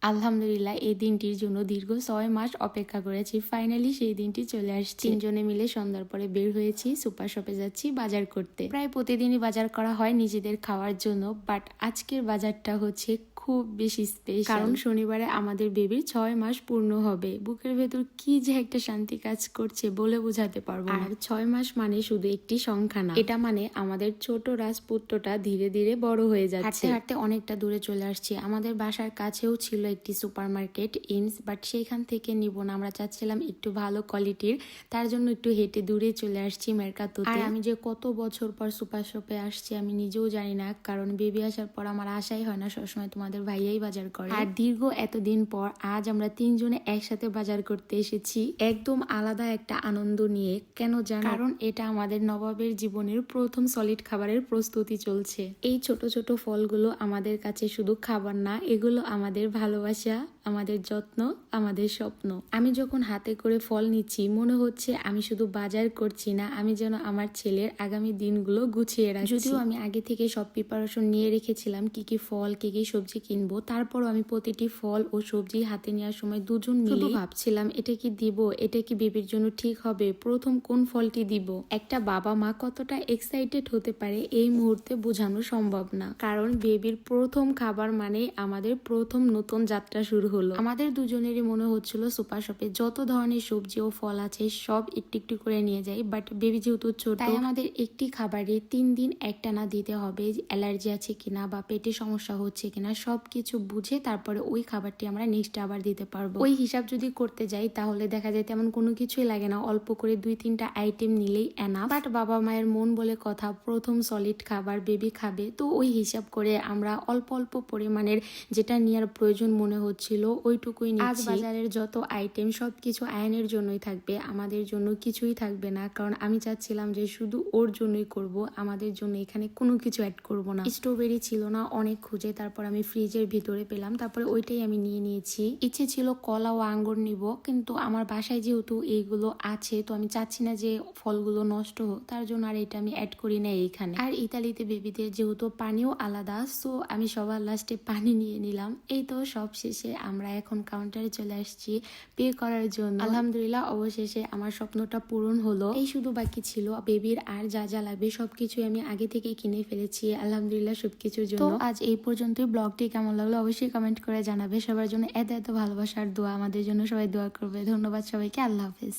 আলহামদুলিল্লাহ এই দিনটির জন্য দীর্ঘ ৬ মাস অপেক্ষা করেছি। ফাইনালি সেই দিনটি চলে আসছে। ৩ জনে মিলে সন্ধ্যার পরে বের হয়েছি, সুপার শপে যাচ্ছি বাজার করতে। প্রায় প্রতিদিনই বাজার করা হয় নিজেদের খাওয়ার জন্য, বাট আজকের বাজারটা হচ্ছে খুব বেশি স্পেশাল। কারণ শনিবারে আমাদের বেবির ৬ মাস পূর্ণ হবে। বুকের ভেতর কি যে একটা শান্তি কাজ করছে বলে বোঝাতে পারবো না। আর ৬ মাস মানে শুধু একটি সংখ্যা না, এটা মানে আমাদের ছোট রাজপুত্রটা ধীরে ধীরে বড় হয়ে যাচ্ছে। হাঁটতে হাঁটতে অনেকটা দূরে চলে আসছি। আমাদের বাসার কাছেও ছিল একটি সুপার মার্কেট ইনস, বাট সেইখান থেকে নিব না, আমরা চাচ্ছিলাম একটু ভালো কোয়ালিটির। তার জন্য একটু হেঁটে দূরে চলে আসছি মেরকাতুতে। আর আমি যে কত বছর পর সুপার শপে আসছি আমি নিজেও জানি না, কারণ বেবি আসার পর আমার আশাই হয় না, সবসময় তোমাদের ভাইয়াই বাজার করে। আর দীর্ঘ এতদিন পর আজ আমরা ৩ জনে একসাথে বাজার করতে এসেছি, একদম আলাদা একটা আনন্দ নিয়ে। কেন জানো? কারণ এটা আমাদের নবাবের জীবনের প্রথম সলিড খাবারের প্রস্তুতি চলছে। এই ছোট ছোট ফলগুলো আমাদের কাছে শুধু খাবার না, এগুলো আমাদের ভালোবাসা, আমাদের যত্ন, আমাদের স্বপ্ন। আমি যখন হাতে করে ফল নিচ্ছি মনে হচ্ছে আমি শুধু বাজার করছি না, আমি যেন আমার ছেলের আগামী দিনগুলো গুছিয়ে রাখছি। যদিও আমি আগে থেকে সব প্রিপারেশন নিয়ে রেখেছিলাম কি কি ফল কি কি সবজি কিনবো, তারপরও আমি প্রতিটি ফল ও সবজি হাতে নেওয়ার সময় দুজন মিলে ভাবছিলাম এটা কি দিব, এটা কি বেবির জন্য ঠিক হবে, প্রথম কোন ফলটি দিব। একটা বাবা মা কতটা এক্সাইটেড হতে পারে এই মুহূর্তে বোঝানো সম্ভব না, কারণ বেবির প্রথম খাবার মানে আমাদের প্রথম নতুন যাত্রা শুরু হলো। আমাদের দুজনেরই মনে হচ্ছিল সুপার শপে যত ধরনের সবজি ও ফল আছে সব একটু একটু করে নিয়ে যাই, বাট বেবি যেহেতু ছোট তাই আমাদের একটি খাবারে ৩ দিন একটানা দিতে হবে। অ্যালার্জি আছে কিনা বা পেটে সমস্যা হচ্ছে কিনা সবকিছু বুঝে তারপরে ওই খাবারটি আমরা নেক্সট আবার দিতে পারবো। ওই হিসাব যদি করতে যাই তাহলে দেখা যায় তেমন কোনো কিছুই লাগে না, অল্প করে ২-৩টা আইটেম নিলেই এনাফ। বাট বাবা মায়ের মন বলে কথা, প্রথম সলিড খাবার বেবি খাবে, তো ওই হিসাব করে আমরা অল্প অল্প পরিমাণের যেটা নেওয়ার প্রয়োজন মনে হচ্ছিল ওইটুকুই নিচ্ছি। আজ বাজারের যত আইটেম সবকিছু আয়নের জন্যই থাকবে, আমাদের জন্য কিছুই থাকবে না, কারণ আমি চাচ্ছিলাম যে শুধু ওর জন্যই করব, আমাদের জন্য এখানে কোনো কিছু অ্যাড করব না। স্ট্রবেরি ছিল না, অনেক খুঁজে তারপর আমি ফ্রিজের ভিতরে পেলাম, তারপরে ওইটাই আমি নিয়ে নিয়েছি। ইচ্ছে ছিল কলা ও আঙ্গুর নিব, কিন্তু আমার বাসায় যেহেতু এইগুলো আছে তো আমি চাচ্ছি না যে ফলগুলো নষ্ট হোক, তার জন্য আর এটা আমি অ্যাড করি না এইখানে। আর ইতালিতে বেবিদের যেহেতু পানিও আলাদা, সো আমি সবার লাস্টে পানি নিয়ে নিলাম। এই তো সব শেষে আমরা এখন কাউন্টারে চলে আসছি পে করার জন্য। আলহামদুলিল্লাহ অবশেষে আমার স্বপ্নটা পূরণ হলো। এই শুধু বাকি ছিল বেবির আর যা যা লাগবে সবকিছু আমি আগে থেকে কিনে ফেলেছি আলহামদুলিল্লাহ সবকিছুর জন্য। তো আজ এই পর্যন্তই। ব্লগটি কেমন লাগলো অবশ্যই কমেন্ট করে জানাবে। সবার জন্য এত এত ভালোবাসার দোয়া, আমাদের জন্য সবাই দোয়া করবে। ধন্যবাদ সবাইকে, আল্লাহ হাফেজ।